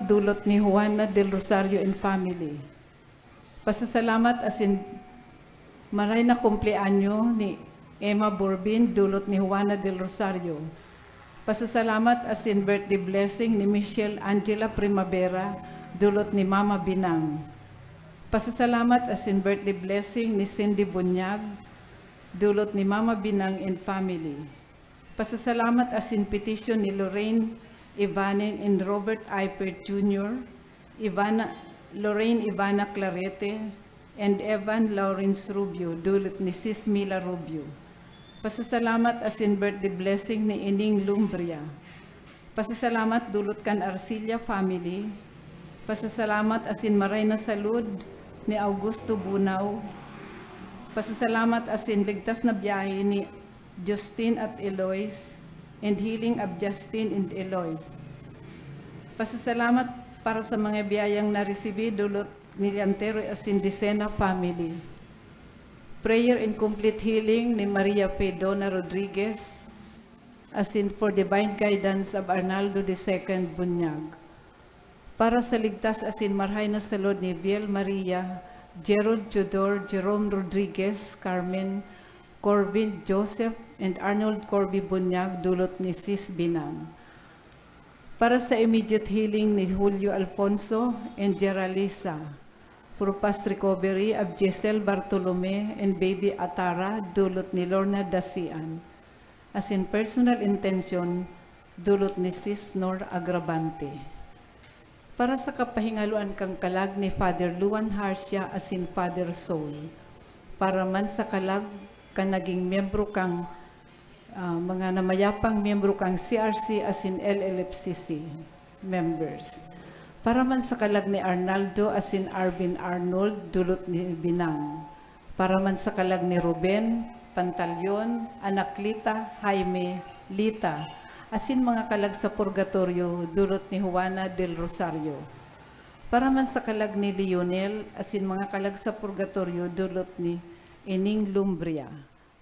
dulot ni Juana del Rosario and family. Pasasalamat asin maray na kumpleanyo ni Emma Borbin, dulot ni Juana del Rosario. Pasasalamat asin birthday blessing ni Michelle Angela Primavera, dulot ni Mama Binang. Pasasalamat asin birthday blessing ni Cindy Bunyag, dulot ni Mama Binang and family. Pasasalamat asin petition ni Lorraine Ivanin and Robert Eipert Jr., Lorraine Ivana Clarete, and Evan Lawrence Rubio, dulot ni Sis Mila Rubio. Pasasalamat asin birthday blessing ni Ining Lumbria. Pasasalamat dulot kan Arcilla family. Pasasalamat asin maray na salud ni Augusto Bunaw. Pasasalamat asin ligtas na biyahe ni Justin at Eloise, and healing of Justin and Eloise. Pasasalamat para sa mga biyayang na-receive dulot ni Llantero asin Dicena family. Prayer and complete healing ni Maria Pedona Rodriguez asin for divine guidance of Arnaldo II Bunyag. Para sa ligtas asin marhay na salud ni Biel Maria, Gerald Jodor, Jerome Rodriguez, Carmen, Corbin Joseph, and Arnold Corby Bunyag, dulot ni Sis Binang. Para sa immediate healing ni Julio Alfonso and Geralisa, for fast recovery of Giselle Bartolome and baby Atara, dulot ni Lorna Dasian. As in personal intention, dulot ni Sis Nor Agravante. Para sa kapahingaluan kang kalag ni Father Luan Harsia as in Father Soul, para man sa kalag ka naging miyembro kang mga namayapang miyembro kang CRC as in LLFCC members. Para man sa kalag ni Arnaldo as in Arvin Arnold, dulot ni Binang. Para man sa kalag ni Ruben, Pantalyon, Anak Lita, Jaime, Lita, as in mga kalag sa purgatorio, dulot ni Juana del Rosario. Para man sa kalag ni Lionel, as in mga kalag sa purgatorio, dulot ni Ining Lumbria.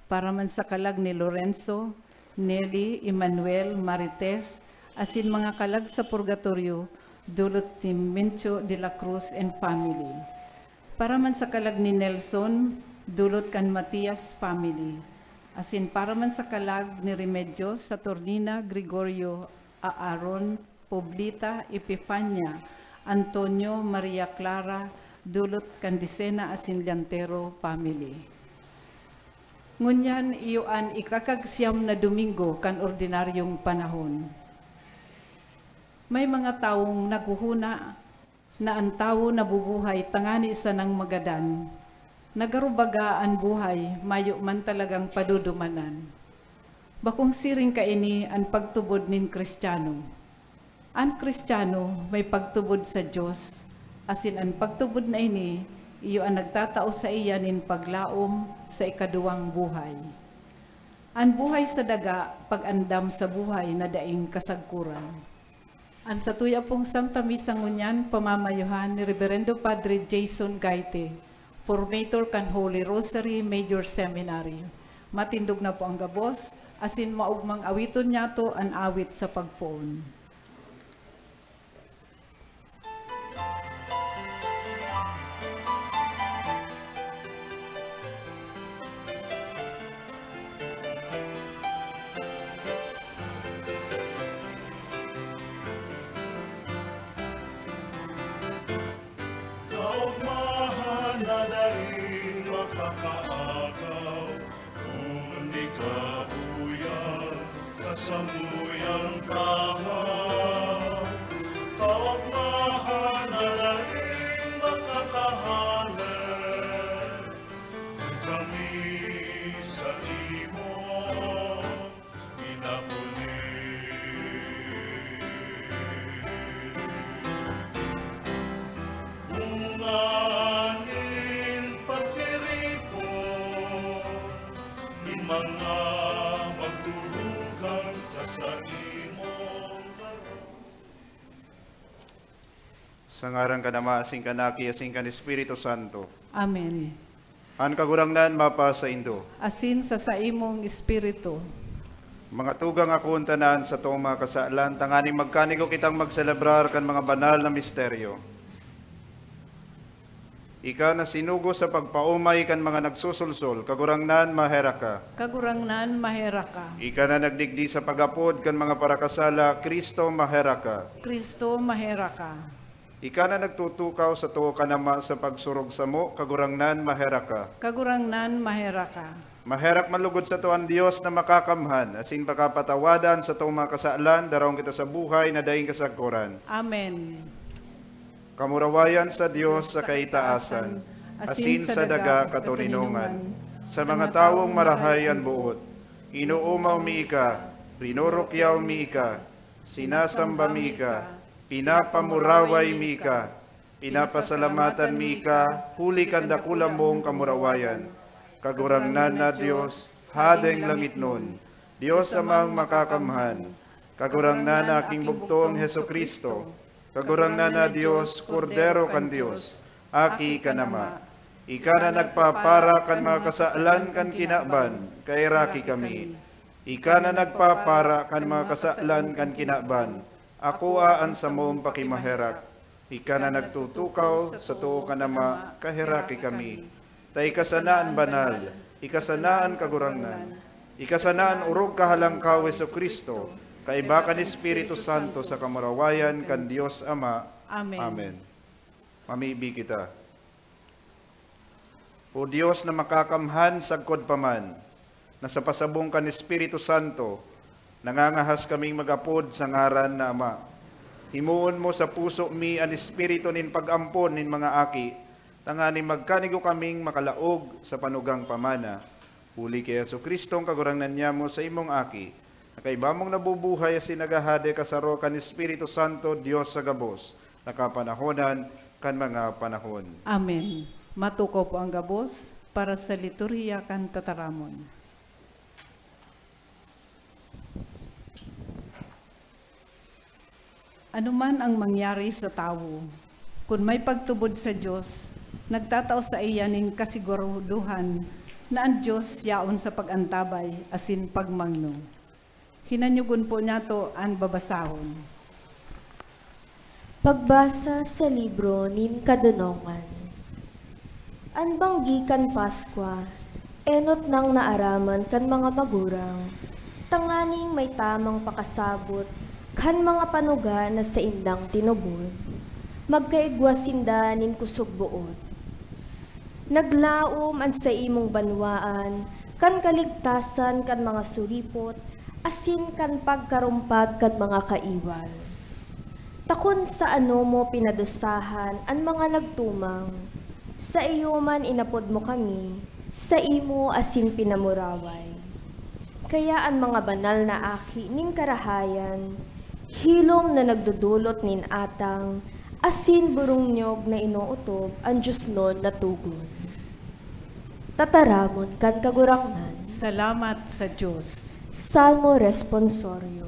Para man sa kalag ni Lorenzo, Nelly, Emmanuel, Marites, as in mga kalag sa purgatorio, dulot ni Mencho de la Cruz and family. Para man sa kalag ni Nelson, dulot kan Matias family. As in para man sa kalag ni Remedios, Saturnina, Gregorio, Aaron, Poblita, Epifania, Antonio, Maria Clara, dulot kan Dicena as in Llantero family. Ngunyan iyoan ikakagsyam na Domingo kan ordinaryong panahon. May mga taong naguhuna na ang tao nabubuhay tangani sa nang magadan. Nagarubaga ang buhay, mayo man talagang padudumanan. Bakong siring kaini ang pagtubod nin Kristiyano. Ang Kristiyano may pagtubod sa Diyos, asin ang pagtubod na ini, iyo ang nagtatao sa iya nin paglaom sa ikaduwang buhay. Ang buhay sa daga, pag-andam sa buhay na daing kasagkuran. Ang sa tuya pong Santa Misa ngunyan, pamamayuhan ni Reverendo Padre Jason Gaite, Formator kan Holy Rosary Major Seminary. Matindog na po ang gabos, asin maugmang awiton niya to ang awit sa pagpoon. Samuyang kahaw, kaugmahan na daing makakahanap, kami sa imo pinapuli. Bunganin pagtiripon ni mga sa ngaran kanama asing kanaki asing kan Espiritu Santo. Amen. An kagurangnan mapa sa Indo. Asin sa imong espiritu. Mga tugang akong tanan sa tuong mga kasaalan, tanganing magkanigo kitang magselebrar kan mga banal na misteryo. Ika na sinugo sa pagpaumay kan mga nagsusulsol, kagurangnan mahera ka. Kagurangnan mahera ka. Ika na nagdigdi sa pagapod kan mga parakasala, Kristo mahera ka. Kristo mahera ka. Ika na nagtutukaw sa tuo kanama sa pagsurog sa mo, kagurangnan mahera ka. Kagurangnan mahera ka. Maherak malugod sa tuan Dios na makakamhan, asin pakapatawadan sa tuong mga kasaalan, darawang kita sa buhay na daing kasagkuran. Amen. Kamurawayan sa Dios sa kaitaasan, asin sa daga katuninungan, sa mga tawong marahayan buot. Inuumaw mi ika, rinurukyaw mi ika, sinasamba mi ika, pinapamuraway mi ika, pinapasalamatan mi ika, huli kandakulang mong kamurawayan. Kagurangnan na Diyos, hadeng langit nun, Diyos amang makakamhan, kagurangnan na aking bugtong Heso Kristo, kagurangnan na Diyos, Kordero kan Diyos, aki kanama. Ika na nagpapara kan mga kasaalan kan kinaban, kairaki kami. Ika na nagpapara kan mga kasaalan kan kinaban, ako aan sa mong pakimaherak. Ika na nagtutukaw sa tuo kanama, kahiraki kami. Ta ikasanaan banal, ikasanaan kagurangnan, ikasanaan urog kahalangkaw Heso Kristo, kaiba kan Espiritu Santo sa kamarawayan kan Dios Ama. Amen. Amen. Mamiibi kita. O Dios na makakamhan sagkod paman, na sa pasabong kan Espiritu Santo, nangangahas kaming magapod sa ngaran na Ama. Himuon mo sa puso mi an Espiritu nin pag-ampon nin mga aki, tangani magkanigo kaming makalaog sa panugang pamana. Uli kay Yesu Kristong kagurangnan niya mo sa imong aki, na kay bamong nabubuhay as sinagahade kasaro kan Espiritu Santo, Dios sa gabos, nakapanahonan kan mga panahon. Amen. Matuko po ang gabos para sa liturhiya kan tataramon. Anuman ang mangyari sa tao, kung may pagtubod sa Diyos, nagtatao sa iyaning kasiguruduhan na ang Diyos yaon sa pagantabay asin pagmangno. Hinanyugon po niya to ang babasahon. Pagbasa sa libro nin Kadunongan. Anbanggikan Paskwa, enot nang naaraman kan mga magurang, tanganing may tamang pakasabot, kan mga panuga na sa indang tinubod, magkaigwasinda nin kusog buot. Naglaom an sa imong banwaan, kan kaligtasan kan mga suripot, asin kan pagkarumpag kan mga kaiwal. Takon sa ano mo pinadusahan an mga nagtumang, sa iyo man inapod mo kami, sa imo asin pinamuraway. Kaya ang mga banal na aki ning karahayan, hilom na nagdudulot nin atang, asin burong nyog na inuutob ang Diyos nun na tugon. Tataramon kan kagurangnan. Salamat sa Diyos. Salmo responsorio.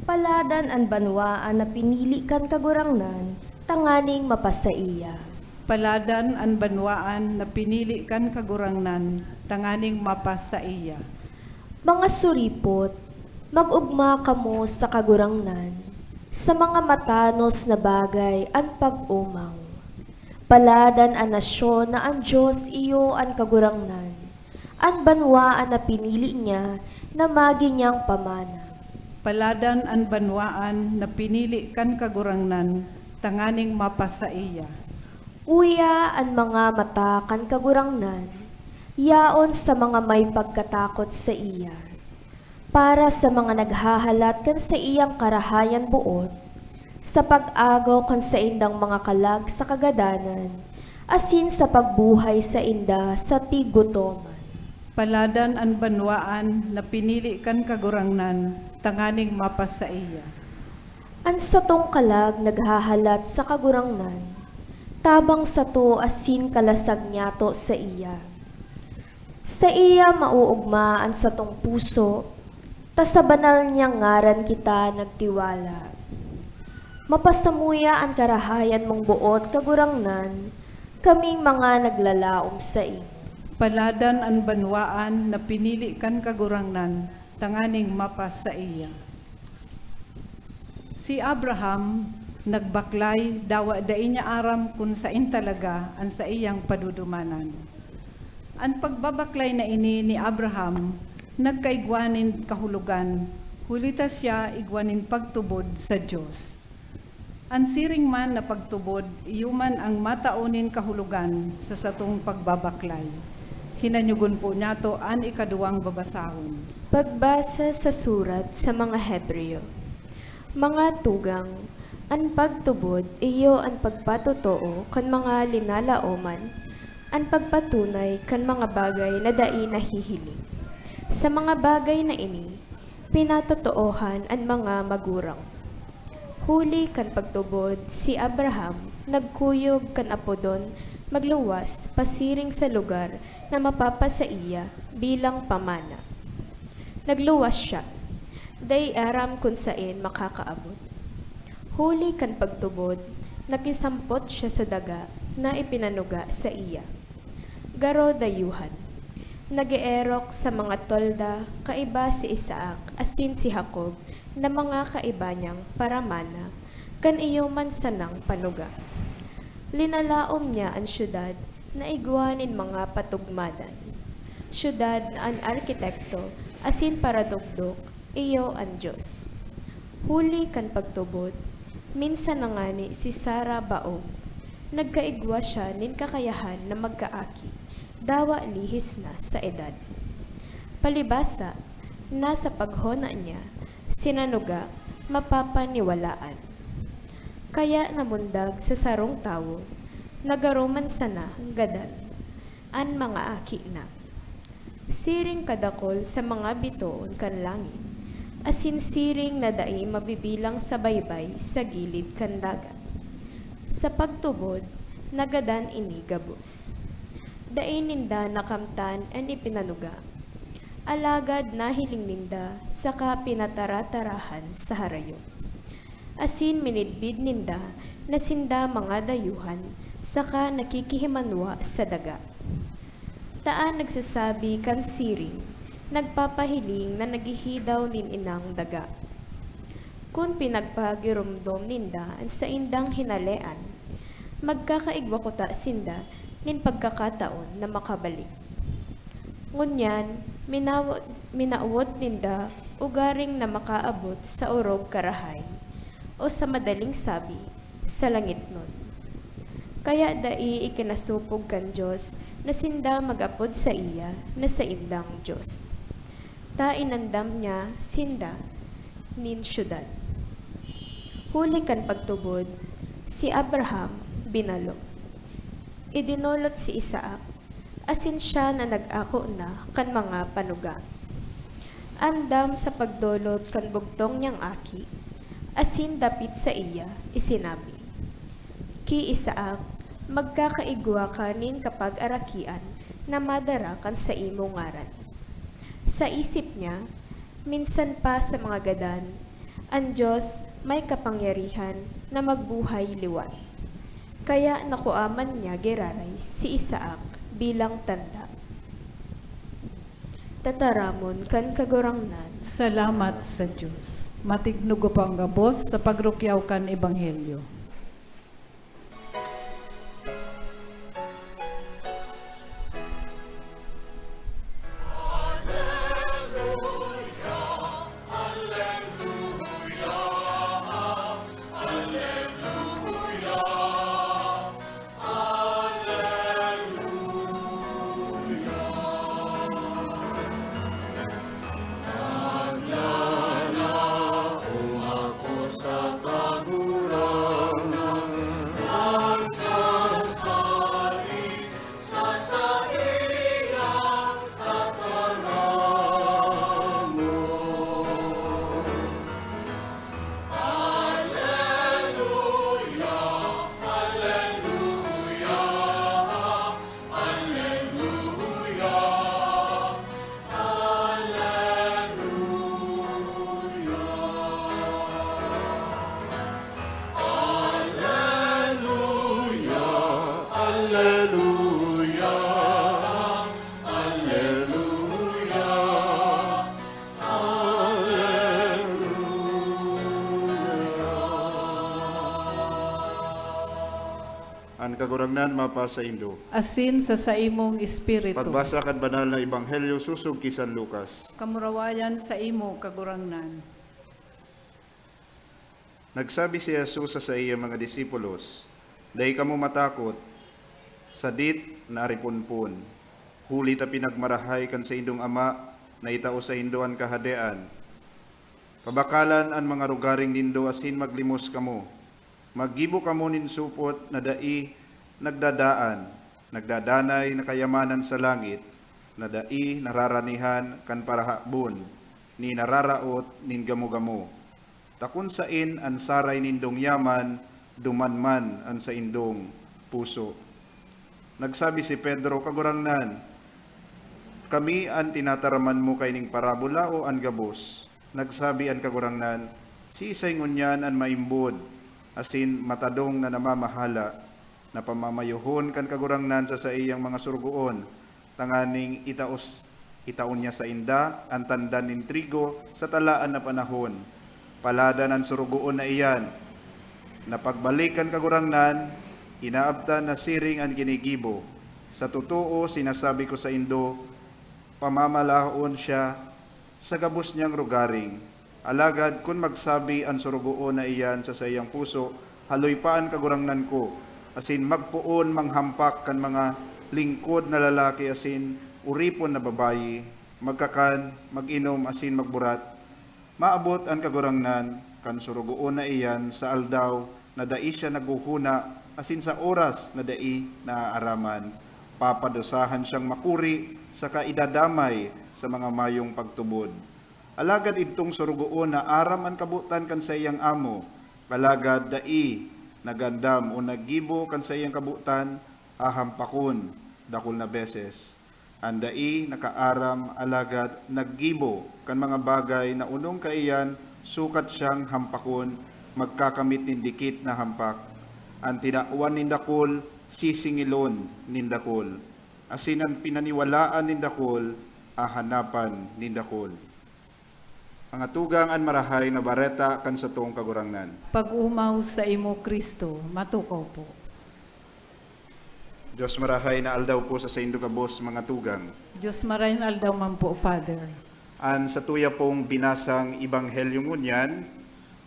Paladan ang banwaan na pinili kan kagurangnan, tanganing mapasaiya. Paladan ang banwaan na pinili kan kagurangnan, tanganing mapasaiya. Mga suripot, mag-ugma kamo sa kagurangnan, sa mga matanos na bagay ang pag-umaw. Paladan ang nasyon na ang Diyos iyo ang kagurangnan, ang banwaan na pinili niya na magi niyang pamana. Paladan ang banwaan na pinili kan kagurangnan, tanganing mapasaiya. Uya ang mga mata kan kagurangnan, yaon sa mga may pagkatakot sa iya. Para sa mga naghahalat kan sa iyang karahayan buot, sa pag-agaw kan sa indang mga kalag sa kagadanan, asin sa pagbuhay sa inda sa tigutoman. Paladan ang banwaan na pinili kan kagurangnan, tanganing mapasaiya. An sa tong kalag naghahalat sa kagurangnan, tabang sa to asin kalasag niyato sa iya. Sa iya mauugmaan sa tong puso, ta sa banal niyang ngaran kita nagtiwala. Mapasamuya ang karahayan mong buot kagurangnan, kaming mga naglalaom sa imo. Paladan ang banwaan na pinili kan kagurangnan, tanganing mapas sa iya. Si Abraham nagbaklay dawa da inya aram kung sain talaga ang sa iyang padudumanan. Ang pagbabaklay na ini ni Abraham nagkaigwanin kahulugan, hulita siya igwanin pagtubod sa Diyos. Ang siring man na pagtubod, iyuman ang mataunin kahulugan sa satong pagbabaklay. Hinanyugon po niya to ang ikaduwang babasahon. Pagbasa sa surat sa mga Hebreo. Mga tugang, ang pagtubod iyo ang pagpatotoo kan mga linalaoman, ang pagpatunay kan mga bagay na dai nahihiling. Sa mga bagay na ini, pinatotoohan ang mga magurang. Huli kan pagtubod, si Abraham nagkuyog kan apodon magluwas pasiring sa lugar na mapapasa iya bilang pamana. Nagluwas siya, day aram kung saan makakaabot. Huli kan pagtubod, nakisampot siya sa daga na ipinanuga sa iya. Garo dayuhan, nag-eerok sa mga tolda, kaiba si Isaac, asin si Jacob, na mga kaiba niyang paramana, kan iyo man sanang panuga. Linalaom niya ang syudad na igwanin mga patugmadan. Syudad na ang arkitekto, asin para dugdok, iyo ang Diyos. Huli kan pagtubod, minsan na nga ni si Sarah Baog, nagkaigwa siya nin kakayahan na magkaaki, dawa lihis na sa edad. Palibasa, nasa paghona niya, sinanuga, mapapaniwalaan. Kaya namundag sa sarong tawo, nagaroman sana gadan, an mga aki na. Siring kadakol sa mga bitoon kan langit, asin siring na dai mabibilang sa baybay sa gilid kan dagat. Sa pagtubod, nagadan ini gabos. Dai ninda nakamtan an ipinanuga. Alagad nahiling ninda saka pinataratarahan sa harayo. Asin minidbid ninda na sinda mga dayuhan saka nakikihimanwa sa daga. Taan nagsasabi kan siring, nagpapahiling na nagihidaw nin inang daga. Kung pinagpagirumdom ninda ang sa indang hinalean, magkakaigwa ko ta sinda nin pagkakataon na makabalik. Ngunyan, minawot ninda ugaring na makaabot sa orog karahay o sa madaling sabi, sa langit nun. Kaya dai ikinasupog kan Diyos na sinda magapod sa iya na sa indang Diyos. Ta inandam niya sinda nin syudad. Huli kan pagtubod, si Abraham binalo. Idinolot si Isaac, asin siya na nag-ako na kan mga panuga. Andam sa pagdolot kan bugtong niyang aki, asin dapit sa iya, isinabi. Ki Isaac, magkakaigwa kanin kapag arakian na madara kan sa imo ngaran. Sa isip niya, minsan pa sa mga gadan, ang Diyos may kapangyarihan na magbuhay liwat. Kaya nakuaman niya giraray si Isaac bilang tanda. Tataramon kan kagurangnan. Salamat sa Diyos. Matignog ko pang gabos sa pagrukyaw kan Ebanghelyo. Sa kaguran Ang kagurangnan mapa sa Indo. asin sa imong espiritu. Pagbasa kan banal na ebanghelyo susug kisan Lucas. Kamurawayan sa imo kagurangnan. Nagsabi si Jesus sa iyang mga disipulos, "Dahil kamo matakot, sadit na aripunpon. Huli ta pinagmarahay kan sa indong ama na itao sa hinduan kahadean. Pabakalan ang mga rugaring nindo asin maglimos kamo. Maggibo kamo nin supot na dai nagdadaan, nagdadanay na kayamanan sa langit, na dai nararanihan kan parahabon, ni nararaot nin gamo-gamo. Takun sain ang saray nindong yaman, dumanman ang sa indong puso." Nagsabi si Pedro, "Kagurangnan, kami ang tinataraman mo kay ning parabola o ang gabos?" Nagsabi ang kagurangnan, "Si isay ngunyan ang maimbod, asin matadong na namamahala, na pamamayuhon kan kagurangnan sa iyang mga surgoon, tanganing itaon niya sa inda, ang tandan nin trigo sa talaan na panahon. Paladan ang surgoon na iyan, na pagbalikan kagurangnan, inaabtan na siring ang ginigibo. Sa totoo, sinasabi ko sa indo, pamamalahon siya sa gabos niyang rugaring. Alagad, kung magsabi ang surugoon na iyan sa iyang puso, haloy pa ang kagurangnan ko, asin magpuon manghampak kan mga lingkod na lalaki asin uripon na babayi, magkakan, mag-inom asin magburat. Maabot ang kagurangnan kan surugoon na iyan sa aldaw na dai siya naguhuna asin sa oras na dai naaaraman. Papadosahan siyang makuri sa kaidadamay sa mga mayong pagtubod. Alagad itong surugoon na aram ang kabutan kan sa iyang amo, alagad dai nagandam o naggibo kan sa iyang kabutan, ahampakon dakul na beses. Andai nakaaram alagad naggibo kan mga bagay na unong kaiyan, sukat siyang hampakon, magkakamit nin dikit na hampak. Ang tinauan nindakol, sisingilon nindakol. Asin ang pinaniwalaan nindakol, ahanapan nindakol. Ang atugang an marahay na bareta kan sa tuong kagurangnan. Pag-umaw sa imo Kristo, matukaw po. Diyos marahay na aldaw po sa indo kabos mga tugang. Diyos marahin aldaw man po, Father. An sa tuya pong binasang ibanghelyo ngunyan,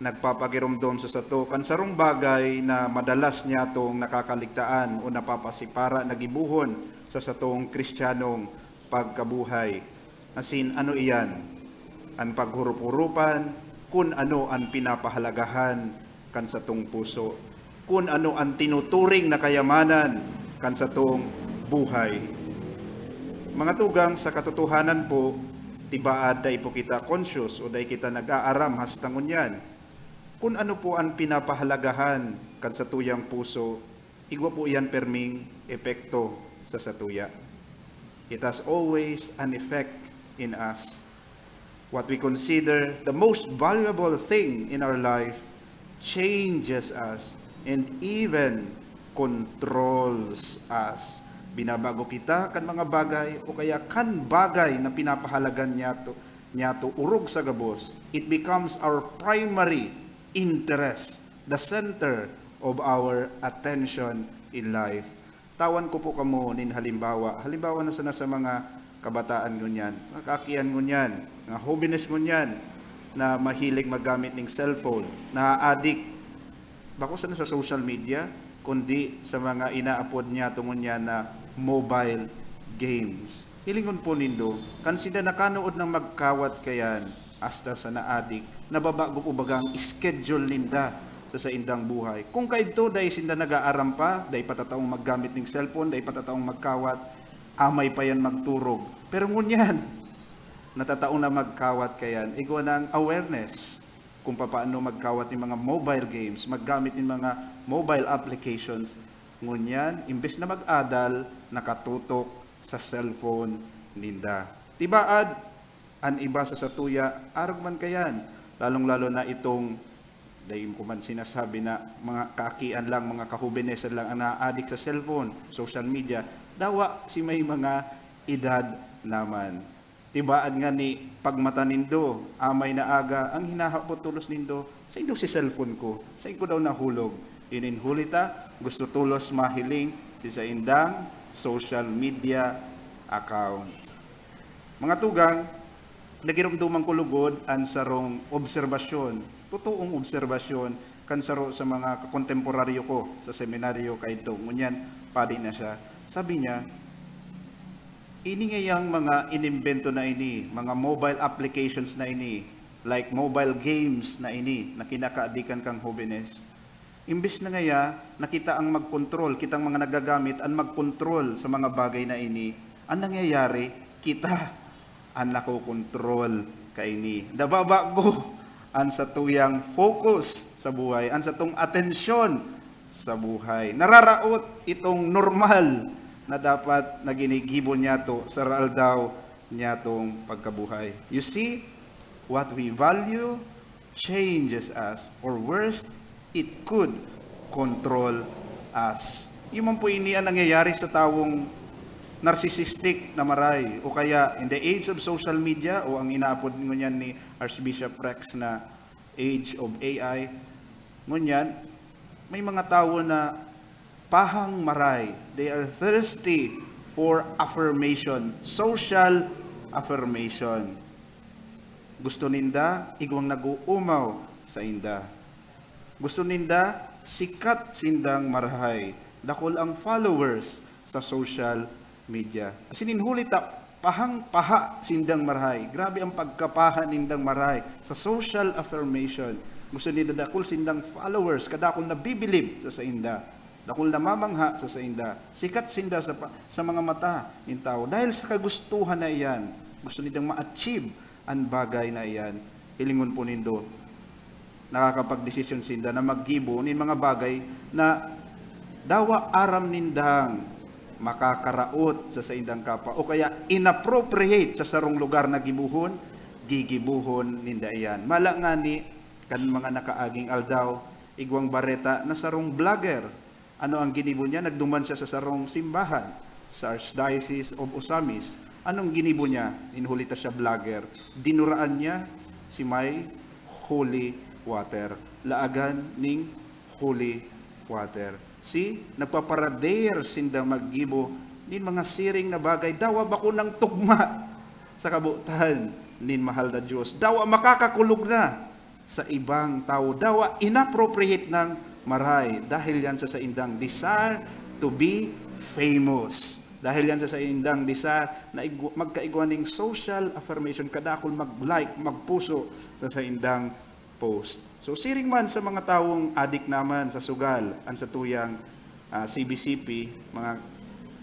nagpapagiromdom sa sato kan sarong bagay na madalas niya tong nakakaligtaan o napapasipara nagibuhon sa satong kristyanong pagkabuhay. Asin ano iyan? Ang paghurup-hurupan, kung ano ang pinapahalagahan kan satong puso, kung ano ang tinuturing na kayamanan kan satong buhay. Mga tugang, sa katotohanan po, tibaad day po kita conscious o day kita nag-aaram hastangon yan. Kung ano po ang pinapahalagahan kan sa tuyang puso, igwa po yan perming epekto sa satuya. It has always an effect in us. What we consider the most valuable thing in our life changes us and even controls us. Binabago kita kan mga bagay o kaya kan bagay na pinapahalagan niya to urog sa gabos. It becomes our primary interest, the center of our attention in life. Tawan ko po kamo nin halimbawa na sana sa mga kabataan ngunyan, kakakian ngunyan, nga hobbiness ngunyan, na mahilig magamit ng cellphone, na addict, bako sana sa social media, kundi sa mga inaapod niya tungon niya na mobile games. Hilingon po nindo, kan sila nakanood ng magkawat kayan, hasta sa na-addict, nababago po bagang schedule ninda sa indang buhay. Kung kaito, dahil sinda nag-aaram pa, dahil patataong maggamit ng cellphone, dahil patataong magkawat, amay pa yan magturog. Pero ngunyan, natataong na magkawat kayan, igwa ng awareness kung paano magkawat ng mga mobile games, maggamit ng mga mobile applications. Ngunyan, imbes na mag-adal, nakatutok sa cellphone ninda. Tibaad, an iba sa satuya, arag man kayan, lalong-lalo na itong, dahil ko man sinasabi na mga kakian lang, mga kahubinesan lang ang na-addict sa cellphone, social media, dawa si may mga edad naman. Tibaan nga ni pagmata nindo, amay na aga, ang hinahapot tulos nindo, sa indo si cellphone ko, sa ko daw nahulog, Ininhulita, gusto tulos mahiling sa indang social media account. Mga tugang, nagirumdumang kulugod ang sarong obserbasyon, totoong obserbasyon, kan saro sa mga kontemporaryo ko sa seminaryo kay ito. Ngunyan, padi na siya. Sabi niya, ini ngayang mga inimbento na ini, mga mobile applications na ini, like mobile games na ini, na kinakaadikan kang jóvenes. Imbis na ngaya, nakita ang magkontrol, kitang mga nagagamit, ang magkontrol sa mga bagay na ini, ang nangyayari, kita ang nakokontrol kaini. Dababago ang sa tuyang focus sa buhay, ang sa tong atensyon sa buhay. Nararaot itong normal na dapat na ginigibon niya to sa raal daw niya tong pagkabuhay. You see, what we value changes us, or worse, it could control us. Yung man po ini ang nangyayari sa tawong narcissistic na maray, o kaya in the age of social media, o ang inaapod ngunyan ni Archbishop Rex na age of AI, ngunyan, may mga tao na pahang maray. They are thirsty for affirmation, social affirmation. Gusto ninda, igwang nag-uumaw sa inda. Gusto ninda, sikat sindang marahay. Dakol ang followers sa social media. Sininhulita, pahang-paha sindang marahay. Grabe ang pagkapaha nindang marahay sa social affirmation. Gusto ninda dakol sindang followers, kadakol na bibilib sa inda. Dakol na mamangha sa inda. Sikat sinda sa mga mata ng tao. Dahil sa kagustuhan na iyan, gusto nindang ma-achieve ang bagay na iyan. Hilingon po nindo, nakakapag-desisyon sinda na maggibo nin mga bagay na dawa aram nindang makakaraot sa indang kapwa o kaya inappropriate sa sarong lugar na gibuhon, gigibuhon ninda iyan. Mala nga ni kan mga nakaaging aldaw, igwang bareta na sarong vlogger. Ano ang ginibo niya? Nagduman siya sa sarong simbahan sa Archdiocese of Osamis. Anong ginibo niya? Inhulita siya vlogger. Dinuraan niya si may holy water. Laagan ning holy water. See, nagpaparader sinda maggibo nin mga siring na bagay. Dawa ba ko ng tugma sa kabutan nin mahal na Diyos. Dawa makakakulog na sa ibang tao. Dawa inappropriate ng maray. Dahil yan sa indang desire to be famous. Dahil yan sa indang desire na magkaigwaning social affirmation. Kadakol mag-like, magpuso sa indang post. So siring man sa mga taong adik naman sa sugal, ang sa tuyang CBCP,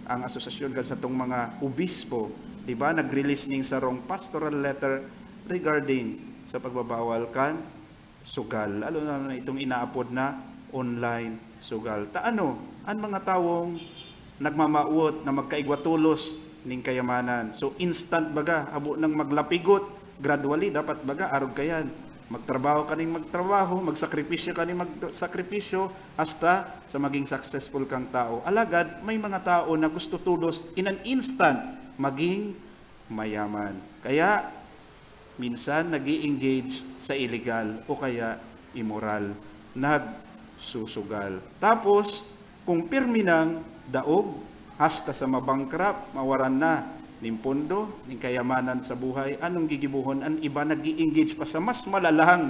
ang asosasyon kan sa tong mga obispo, di ba, nag-release ning sarong pastoral letter regarding sa pagbabawal kan sugal. Lalo na itong inaapod na online sugal. Taano, ang mga taong nagmamauot na magkaigwatulos ning kayamanan. So instant baga, abo nang maglapigot, gradually dapat baga, arog kayan. Magtrabaho kaning magtrabaho, magsakripisyo kaning magsakripisyo, hasta sa maging successful kang tao. Alagad, may mga tao na gusto tulos in an instant maging mayaman. Kaya, minsan nag-i-engage sa illegal o kaya immoral, nagsusugal. Tapos, kung pirmi ng daog, hasta sa mabangkrap, mawaran na ning pondo, ning kayamanan sa buhay, anong gigibuhon? Ang iba nag-i-engage pa sa mas malalang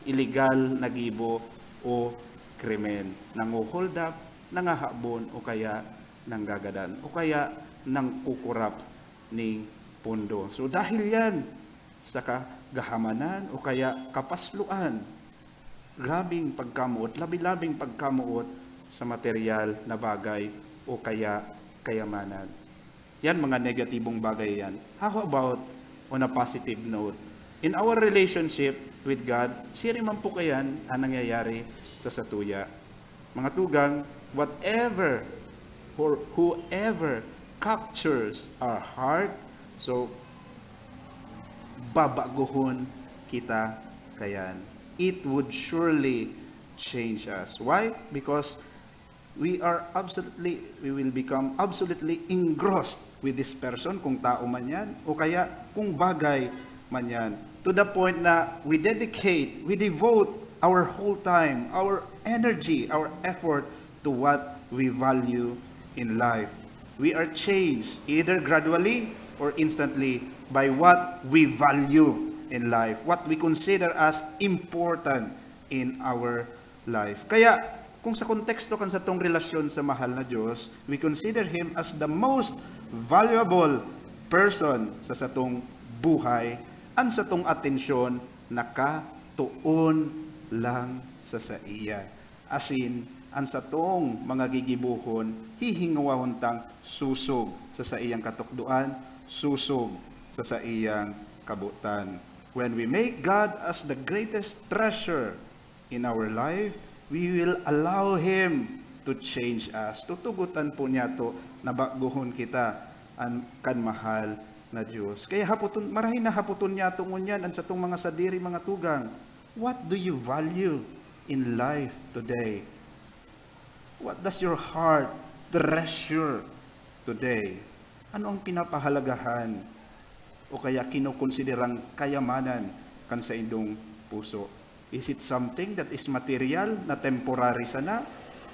illegal na gibo o krimen. Nangu-hold up, nangahabon, o kaya nanggagadan, o kaya nang kukurap ning pondo. So dahil yan sa kagahamanan o kaya kapasluan, grabing pagkamuot, labi-labing pagkamuot sa material na bagay o kaya kayamanan. Yan, mga negatibong bagay yan. How about on a positive note? In our relationship with God, siri man po kayan ang nangyayari sa satuya. Mga tugang, whatever or whoever captures our heart, so babaguhon kita kayan. It would surely change us. Why? Because we will become absolutely engrossed with this person, kung tao man yan, o kaya kung bagay man yan. To the point na we devote our whole time, our energy, our effort to what we value in life. We are changed either gradually or instantly by what we value in life, what we consider as important in our life. Kaya, kung sa konteksto kan sa tong relasyon sa mahal na Diyos, we consider Him as the most valuable person sa satong buhay, ang satong atensyon nakatuon lang sa iya. Asin, ang satong mga gigibuhon, hihingawahon tang susog sa iyang katukduan, susog sa iyang kabutan. When we make God as the greatest treasure in our life, we will allow Him to change us. Tutugutan po niya to na baguhon kita ang kan mahal na Diyos. Kaya haputon, marahin na haputon niya tungon yan ang sa itong mga sadiri, mga tugang. What do you value in life today? What does your heart treasure today? Ano ang pinapahalagahan o kaya kinukonsiderang kayamanan kan sa indong puso? Is it something that is material, na temporary sana?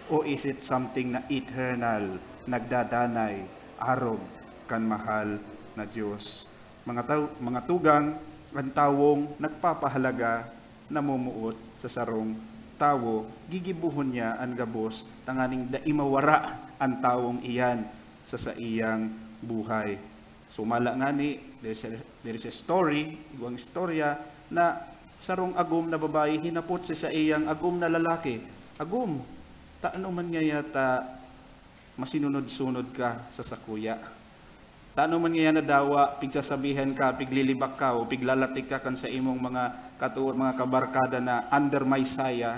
O is it something na eternal, nagdadanay, arog kan mahal na Diyos? Mga tugang, ang tawong nagpapahalaga, namumuot sa sarong tawo, gigibuhon niya ang gabos, tanganing daimawara ang tawong iyan sa iyang buhay. Sumala nga ni, there is a story, ibang istorya, na sarong agum na babae, hinapot sa iyang agum na lalaki. Agum, taano man nga yata masinunod-sunod ka sa sakuya. Taano man nga na dawa, pigsasabihan ka, piglilibak ka, o piglalatik ka kan sa imong mga kabarkada na under my saya.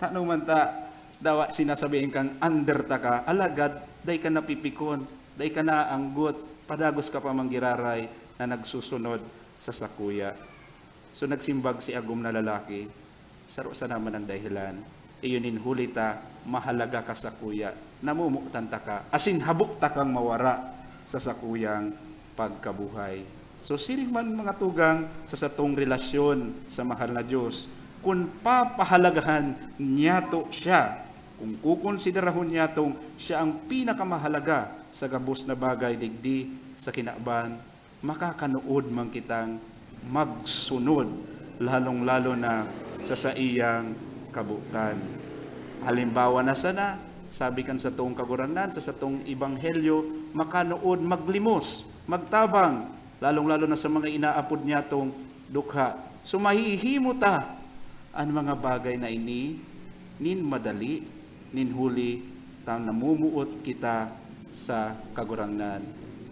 Taano man ta, dawa sinasabihin kang under ta ka, alagad, day ka napipikon, day ka na anggot, padagos ka pa manggiraray na nagsusunod sa sakuya. So nagsimbag si agum na lalaki, saro sa naman ang dahilan, iyonin hulita, mahalaga ka sa kuya, namumuktan ta ka, asin habuk ta kang mawara sa sakuyang pagkabuhay. So siring man mga tugang sa satong relasyon sa mahal na Diyos, kung papahalagahan niya to siya, kung kukonsiderahon niya tong siya ang pinakamahalaga sa gabos na bagay digdi sa kinaban, makakanood man kitang magsunod, lalong-lalo na sa iyang kabutan. Halimbawa na sana, sabi kan sa tong kaguranan, sa satong ibanghelyo, makanood, maglimos, magtabang, lalong-lalo na sa mga inaapod niya tong dukha. So mahihimo ta ang mga bagay na ini, nin madali, nin huli, tang namumuot kita sa kaguranan.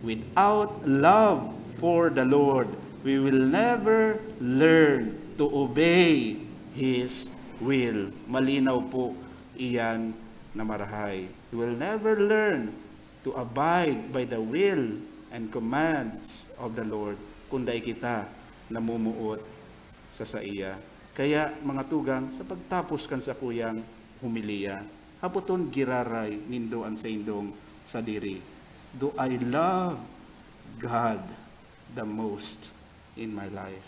Without love for the Lord, we will never learn to obey His will. Malinaw po iyan na marahay. We will never learn to abide by the will and commands of the Lord kunday kita namumuot sa iya. Kaya mga tugang, sa pagtapos kan sa kuyang humiliya, haputon giraray nindo ang sa indong sadiri. Do I love God the most in my life?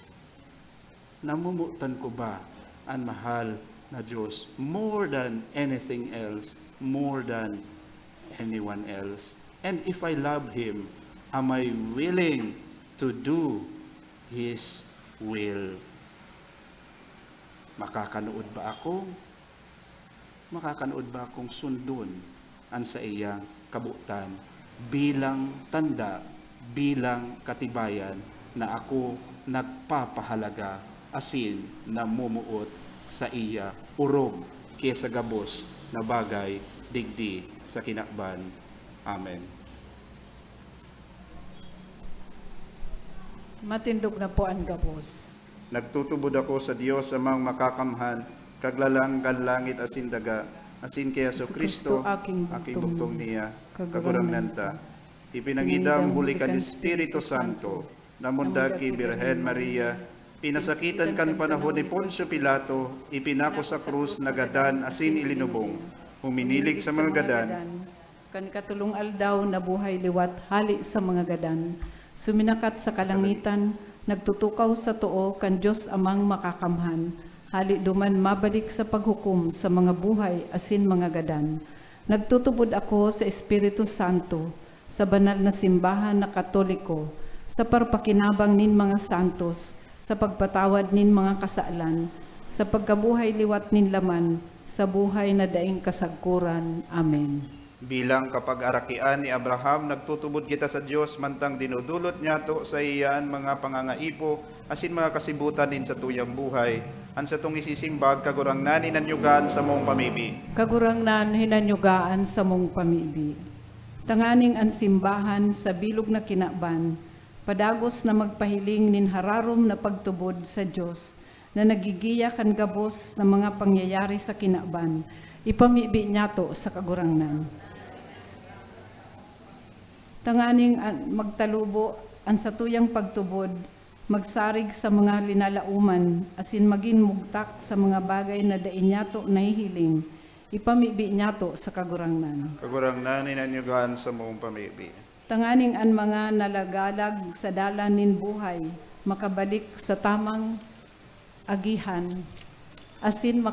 Namumutan ko ba ang mahal na Diyos more than anything else, more than anyone else? And if I love Him, am I willing to do His will? Makakanood ba akong sundon ang sa iyang kabutan bilang tanda, bilang katibayan na ako nagpapahalaga asin namumuot sa iya urog kaysa gabos na bagay digdi sa kinakban. Amen. Matindog na po ang gabos. Nagtutubod ako sa Dios amang makakamhan, kaglalang kan langit asin daga, asin kay Yesu Kristo, aking bugtong niya, kagurang nanta. Ipinangidam huli kan Espiritu Santo, namundag kay Birhen Maria, pinasakitan kan panahon ni Poncio Pilato, ipinako sa krus nagadan asin ilinubong, huminilig sa mga gadan, kan katulong aldaw na buhay liwat hali sa mga gadan, Suminakat sa kalangitan, nagtutukaw sa tuo kan Dios amang makakamhan. Hali duman mabalik sa paghukom sa mga buhay asin mga gadan. Nagtutubod ako sa Espiritu Santo, sa banal na simbahan na Katoliko, sa parpakinabang nin mga santos, sa pagpatawad nin mga kasalan, sa pagkabuhay liwat nin laman, sa buhay na daing kasagkuran. Amen. Bilang kapag-arakian ni Abraham, nagtutubod kita sa Diyos, mantang dinudulot niya to sa iyan mga pangangaipo, asin mga kasibutan din sa tuyang buhay, an sa tong isisimbag, kagurangnan inanyugaan sa mong pamibi. Kagurangnan hinanyugaan sa mong pamibi. Tanganing ang simbahan sa bilog na kinaban, padagos na magpahiling nin hararom na pagtubod sa Diyos, na nagigiya kan gabos na mga pangyayari sa kinaban, ipamibi niya to sa kagurangnan. Tanganing magtalubo ang satuyang pagtubod, magsarig sa mga linalauman, asin maging mugtak sa mga bagay na dain niya to nahihiling, ipamibi niya to sa kagurangnan. Kagurangnan inanyugaan sa mong pamibi. Tanganing ang mga nalagalag sa dalan nin buhay, makabalik sa tamang agihan, asin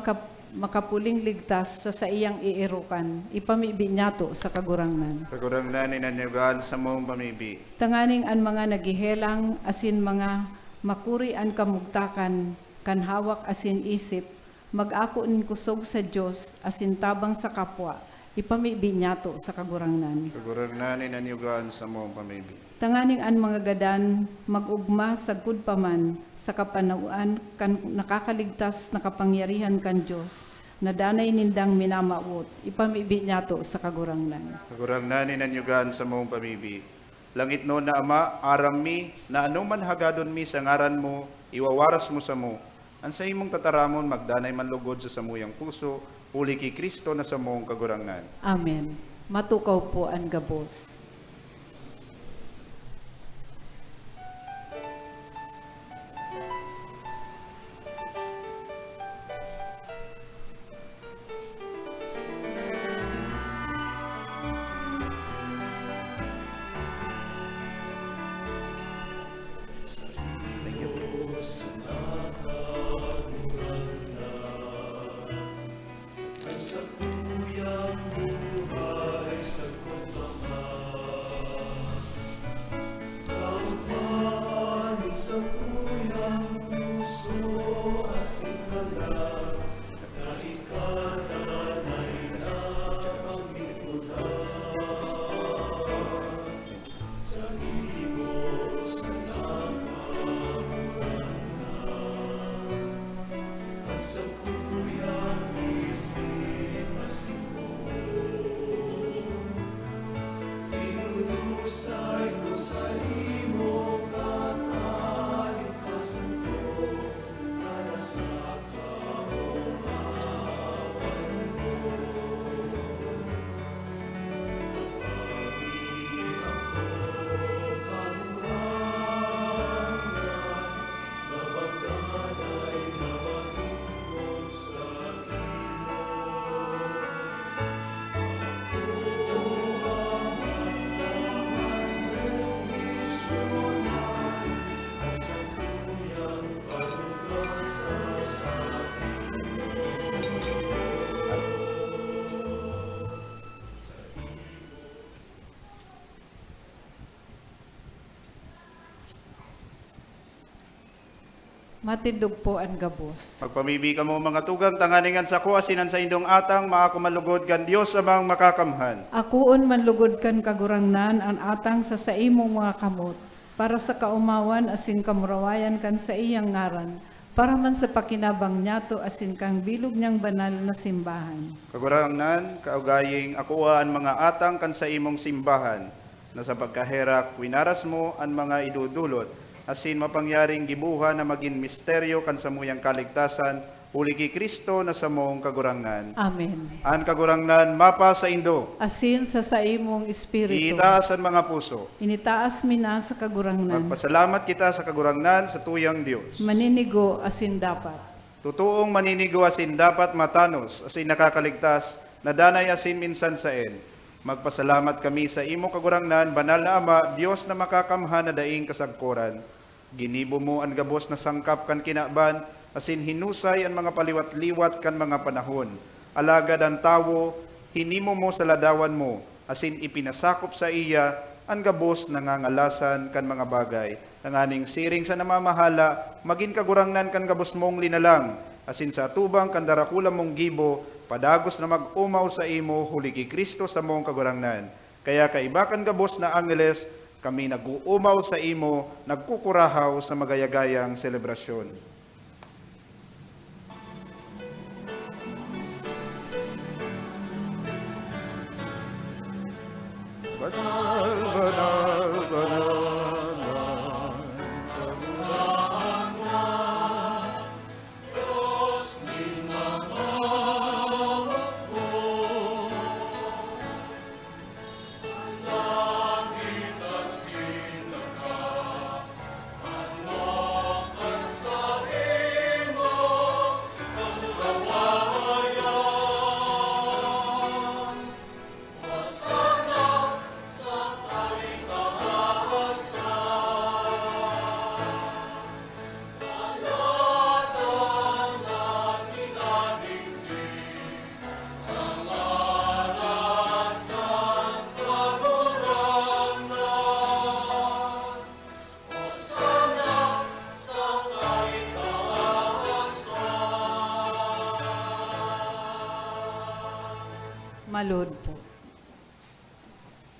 makapuling ligtas sa iyang iirukan, ipamibi niya to sa kagurangnan. Kagurangnan inanyugaan sa mong pamibi. Tanganing ang mga nagihelang, asin mga makuri ang kamugtakan, kan hawak asin isip, mag-ako nin kusog sa Diyos, asin tabang sa kapwa, ipamibi niya to sa kagurangnan. Kagurangnan inanyugaan sa mong pamibi. Tanganing ang mga gadan, mag-ugma sa paman, sa kapanauan, kan nakakaligtas na kapangyarihan kan Diyos, na danay nindang minamaot, ipamibi niya to sa kagurangnan. Kagurangnan inanyugaan sa mong pamibi. Langit no na Ama, aram mi, na anuman hagadon mi sa ngaran mo, iwawaras mo sa mo. Ang sa imong tataramon, magdanay manlugod sa samuyang puso, uli kay Kristo na sa mong kagurangnan. Amen. Matukaw po ang gabos. Matindog po ang gabos. Magpamibi ka mo mga tugang, tanganingan sa ko, asinan sa indong atang, makakumalugod kan Diyos amang makakamhan. Akuon manlugod kan kagurangnan ang atang sa imong mga kamot, para sa kaumawan asin kamurawayan kan sa iyang ngaran, para man sa pakinabang niyato asin kang bilog niyang banal na simbahan. Kagurangnan, kaugaying akuan mga atang kan sa imong simbahan, na sa pagkaherak, winaras mo ang mga idudulot, asin mapangyaring gibuha na maging misteryo kan samuyang kaligtasan, uli kay Kristo na sa mong kagurangnan. Amen. Ang kagurangnan mapa sa indo, Asin sa imong espiritu, iitaas ang mga puso. initaas mina sa kagurangnan, Magpasalamat kita sa kagurangnan sa tuyang Diyos. maninigo asin dapat. Totoong maninigo asin dapat matanos, asin nakakaligtas, na danay asin minsan saen. Magpasalamat kami sa imo kagurangnan, banal na Ama, Dios na makakamhan na daing kasagkoran. Ginibo mo ang gabos na sangkap kan kinaban, asin hinusay ang mga paliwat-liwat kan mga panahon. Alagad ang tawo, hinimo mo sa ladawan mo, asin ipinasakop sa iya ang gabos na ngangalasan kan mga bagay. Nanganing siring sa namamahala, magin kagurangnan kan gabos mong linalang, asin sa atubang kan darakula mong gibo, padagos na mag-umaw sa imo, huli ki Kristo sa mong kagurangnan. Kaya kaibakan gabos na angeles, kami nag-uumaw sa imo, nagkukurahaw sa magayagayang selebrasyon. Banal, banal, banal, Malod po.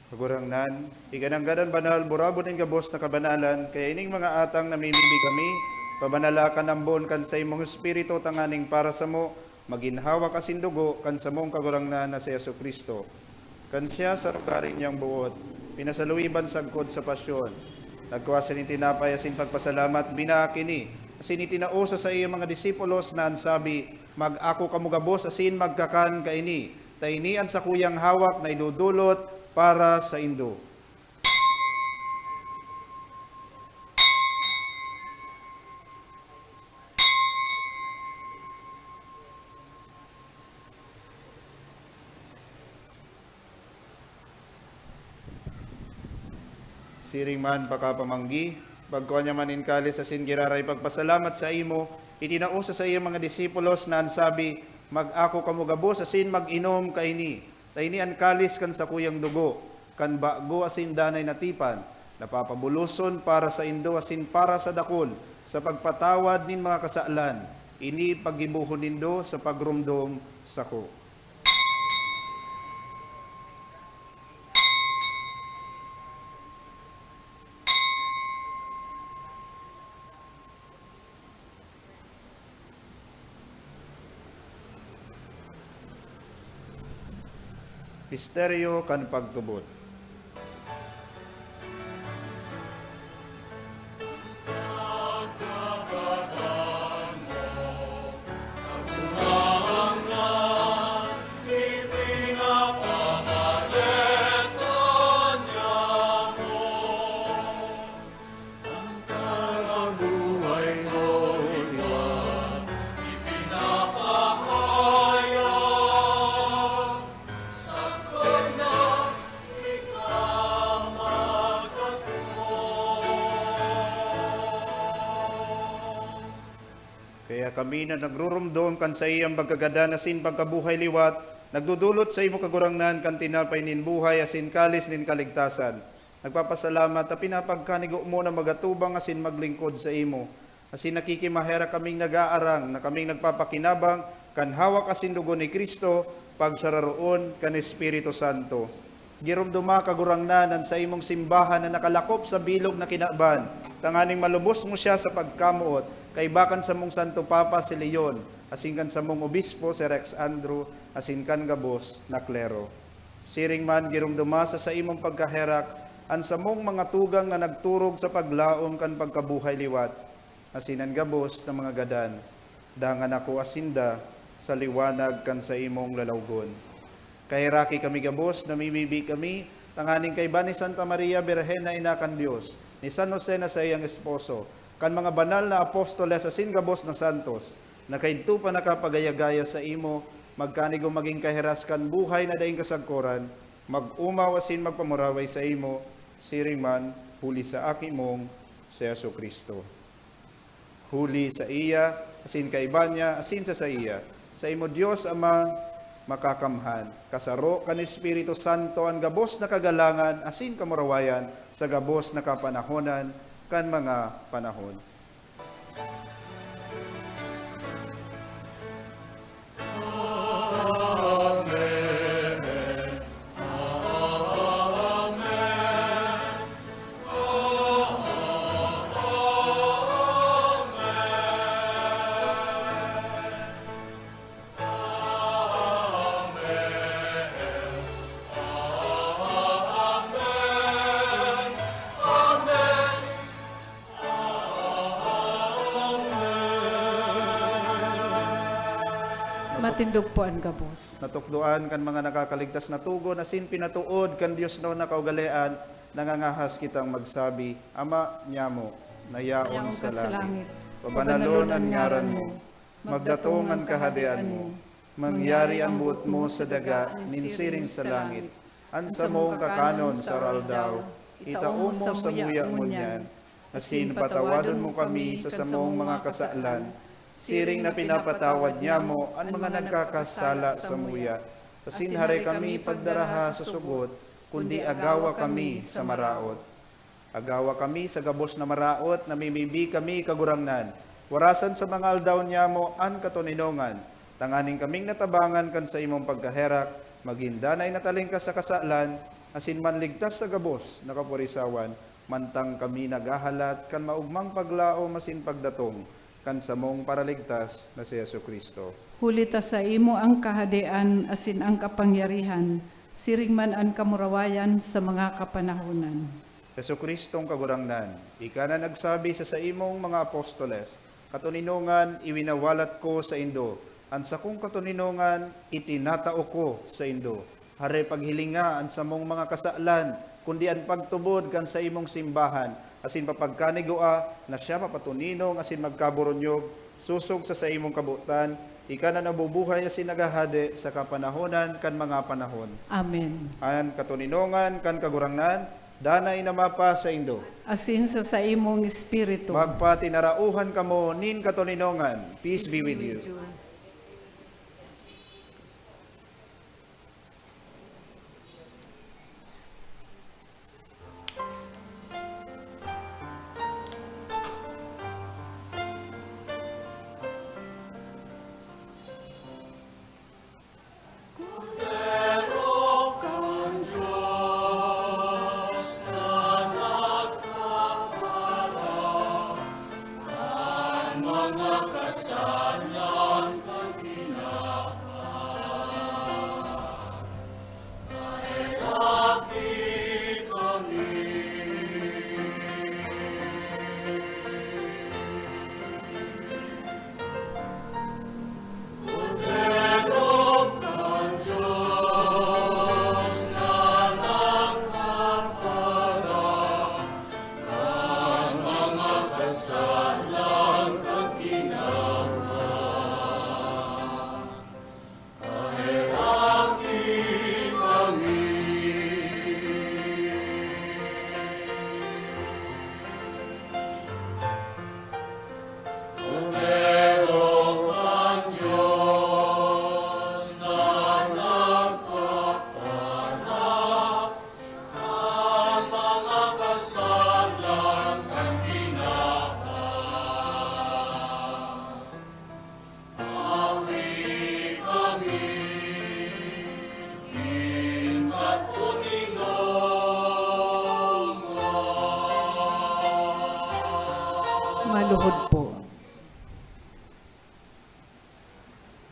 Kagurangnan, igananggadan banal, burabot ng gabos na kabanalan, kaya ining mga atang namimili kami, pabanalakan ang bon kan sa imong espiritu tanganing para sa mo, maginhawa kasindugo kan sa mong kagurangnan na si Yesu Kristo. Kan siya sa rugarin niyang buot, pinasaluiban sagkod sa pasyon. Nagkuwasan ni tinapay asin pagpasalamat, binakini. Asin itinausa sa iyong mga disipulos na ansabi, mag-ako kamugabos asin magkakan kaini. Tainian sa kuyang hawak na idudulot para sa indo. Siring man pakapamanggi, pagkuha niya man inkalis sa singiraray pagpasalamat sa imo, itinausa sa iyong mga disipulos na ansabi, mag-ako kamugabos asin mag-inom kaini. Taini an kalis kan sa kuyang dugo, kan bago asin danay natipan, napapabuluson para sa indo asin para sa dakol, sa pagpatawad nin mga kasaalan, ini paggibuhon nindo sa pagrumdom sako. Misteryo kan pagtubod. Kami na nagrurumdom kan sa iyang pagkagadan asin pagkabuhay liwat, nagdudulot sa imo kagurangnan kan tinapay nin buhay asin kalis nin kaligtasan. Nagpapasalamat at pinapagkanigo mo na magatubang asin maglingkod sa imo. Asin nakikimahera kaming nag-aarang na kaming nagpapakinabang kan hawak asin dugo ni Kristo pagsararoon kan Espiritu Santo. Girumduma kagurangnan sa imong simbahan na nakalakop sa bilog na kinaban. Tanganing malubos mo siya sa pagkamuot. Kay bakan sa mong Santo Papa si Leon, asin kan sa mong Obispo si Rex Andrew, asin kan gabos na klero. Siring man girumduma sa imong pagkaherak, an sa mong mga tugang na nagturog sa paglaom kan pagkabuhay liwat, asin an gabos na mga gadan, dangan ako asinda sa liwanag kan sa imong lalawgon. Kahiraki kami gabos, namimibi kami, tanganing kay ba ni Santa Maria Birhen na inakan Diyos, ni San Jose na sa iyang esposo, kan mga banal na apostoles asin gabos na santos, na kaidto pa nakapagayagaya sa imo, magkanigo maging kahiras kan buhay na daing kasagkoran, mag-umaw asin magpamuraway sa imo, siring man huli sa aki mong si Jesucristo. Huli sa iya, asin kaiban niya, asin sa iya. Sa imo Dios Ama, makakamhan. Kasaro kan Espiritu Santo ang gabos na kagalangan, asin kamurawayan sa gabos na kapanahonan kan mga panahon. Matindog po ang gabos. Natukduan kan mga nakakaligtas na tugon, asin pinatuod kan Dios no na kaugalean, nangangahas kitang magsabi, Ama nyamo, nayaon Ayaon sa ka sa langit. langit. Pabanalon ang ngaran mo, magdatong ang kahadian mo, mangyari ang buot mo sa daga, ninsiring sa langit. Ansa mong kakanon sa raldaw, itaom mo sa muya mo niyan, asin patawadon mo kami sa samong mga kasalan, siring na pinapatawad niya mo ang mga nagkakasala sa muya. Asin hare kami pagdaraha sa sugot, kundi agawa kami sa maraot. Agawa kami sa gabos na maraot, namimibi kami kagurangnan. Warasan sa mga aldaw niya mo ang katuninongan. Tanganing kaming natabangan kan sa imong pagkaherak, magindanay nataling ka sa kasalan, asin manligtas sa gabos na kapurisawan, mantang kami nagahalat kan maugmang paglao masin pagdatong, kan samong paraligtas na si Jesucristo. Huli ta sa imo ang kahadian asin ang kapangyarihan, siring man ang kamurawayan sa mga kapanahunan. Jesucristong kagurangnan, ika na nagsabi sa imong mga apostoles, katuninongan iwinawalat ko sa indo, ang sakong katuninongan itinatao ko sa indo. Hare paghilinga ang samong mga kasalan, kundi ang pagtubod kan sa imong simbahan, asin papagkanigua na siya mapatuninong asin magkaburonyog, susog sa imong kabutan, ika na nabubuhay asin nagahade sa kapanahonan kan mga panahon. Amen. An katuninongan kan kagurangnan, danay na mapa sa indo. Asin sa imong espiritu. Magpatinarauhan kamo nin katuninongan. Peace be with you. Maluhod po.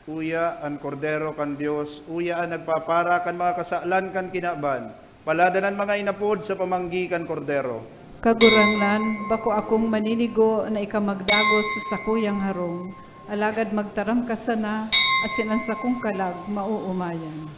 Uya ang kordero kan Dios, uya ang nagpapara kan mga kasalan kan kinaban, paladanan mga inapod sa pamanggi kan kordero. Kagurangnan, bako akong maninigo na ikamagdagos sa sakuyang harong, alagad magtaram ka sana, asin ang sakong kalag mauumayan.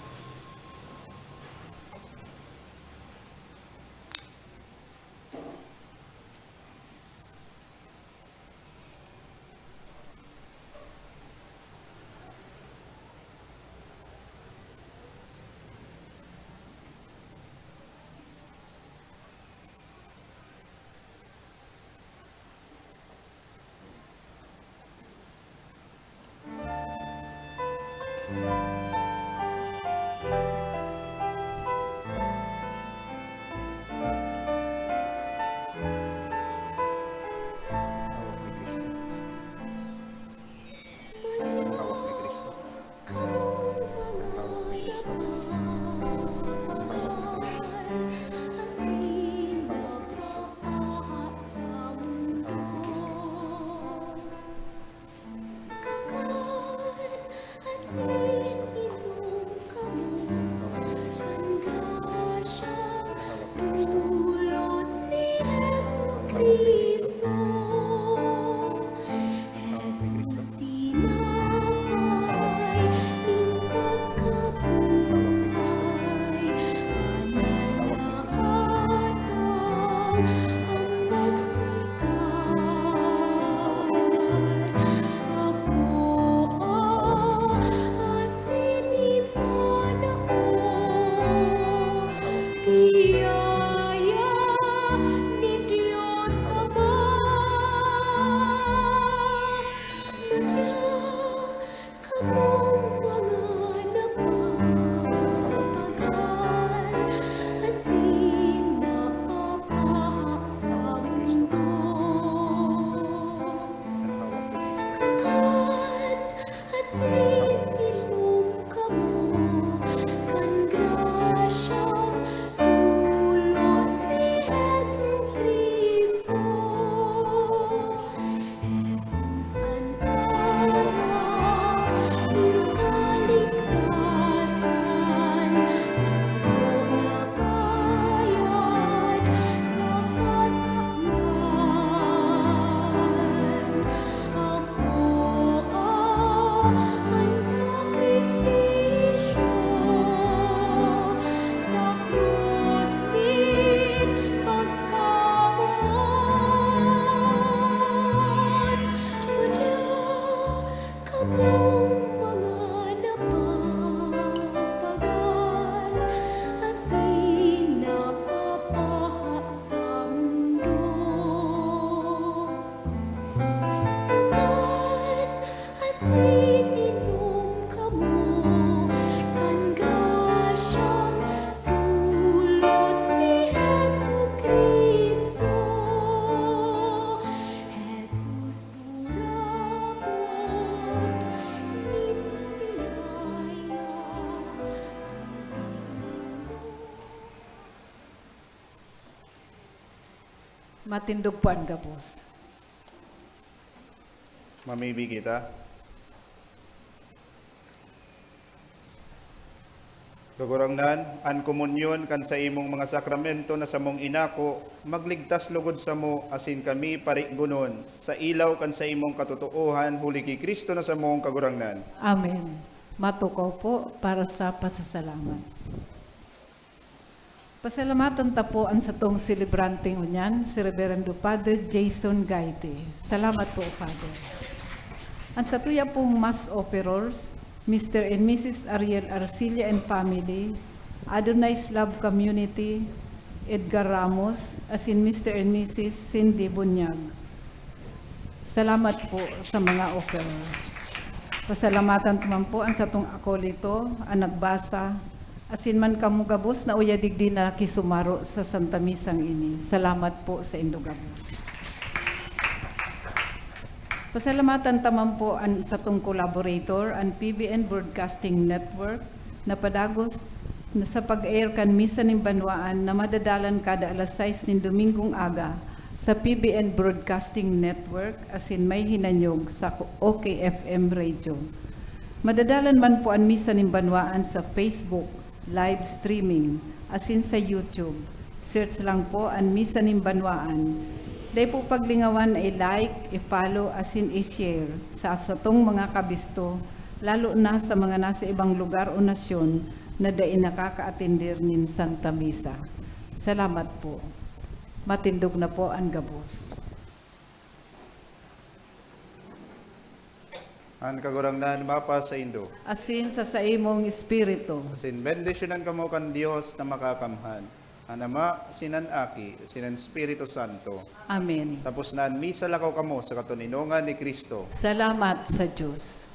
Matindog po ang gabos. Mamibi kita. Kagurangnan, an komunyon kan sa imong mga sakramento na sa mong inako, magligtas lugod sa mo, asin kami parigunon, sa ilaw kan sa imong katotohan, huli kay Kristo na sa mong kagurangnan. Amen. Matukaw po para sa pasasalamat. Pasalamatan ta po ang satong celebranteng unyan, si Reverendo Father Jason Gaite. Salamat po, Father. Ang satuya pong Mass Operors, Mr. and Mrs. Ariel Arcilla and family, Adonai's Love Community, Edgar Ramos, as in Mr. and Mrs. Cindy Bunyag. Salamat po sa mga offerer. Pasalamatan naman po ang satong akolito, ang nagbasa, asin man kamugabos na uyadigdi na kisumaro sa Santa Misang ini. Salamat po sa indugabos. Pasalamatan taman po ang satong collaborator, ang PBN Broadcasting Network, na padagos na sa pag-air kan misa ng banwaan na madadalan kada alas 6 ng Domingong aga sa PBN Broadcasting Network, asin may hinanyog sa OKFM Radio. Madadalan man po ang misa ng banwaan sa Facebook, live streaming, asin sa YouTube. Search lang po ang misa ng banwaan. Dahil po paglingawan ay like, i-follow, asin i-share sa asatong mga kabisto, lalo na sa mga nasa ibang lugar o nasyon na dahil nakaka-atindir nin Santa Misa. Salamat po. Matindog na po ang gabos. Ang kagurangnan mapa sa Indo. Asin sa imong espiritu. Asin bendisyonan kamo kan Dios na makakamhan. Anama, sinan Aki, sinan Espiritu Santo. Amen. Tapos na misa lakaw kamo sa katuninongan ni Kristo. Salamat sa Diyos.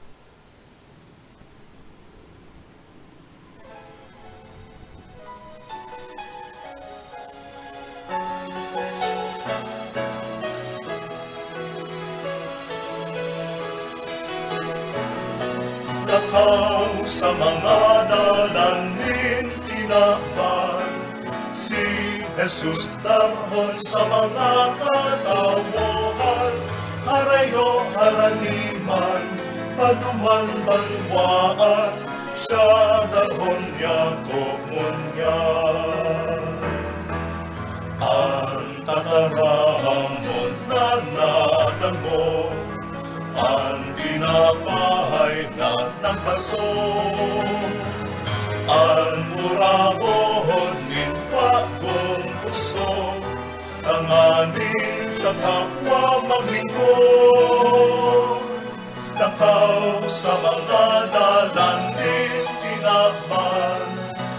Lakaw sa mga dalanin tinakpan, si Jesus dahon sa mga katawohan, harayo haraniman, paduman banwaan, siya dahon yako munyan. Ang tatarahamon na nadamo, ang dinapahay na nagpaso, ang murabohon nin pagkong puso, tanganin sa kapwa maglingkod. Lakaw sa mga dalanin tinakpan,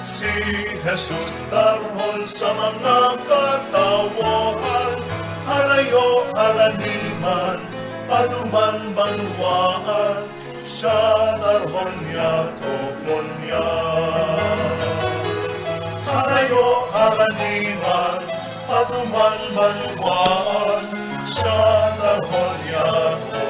si Jesus darhon sa mga katawohan, harayo haraniman, paduman banwaan, siya darhon yako munyan. Harayo haraniman, paduman banwaan, siya darhon yako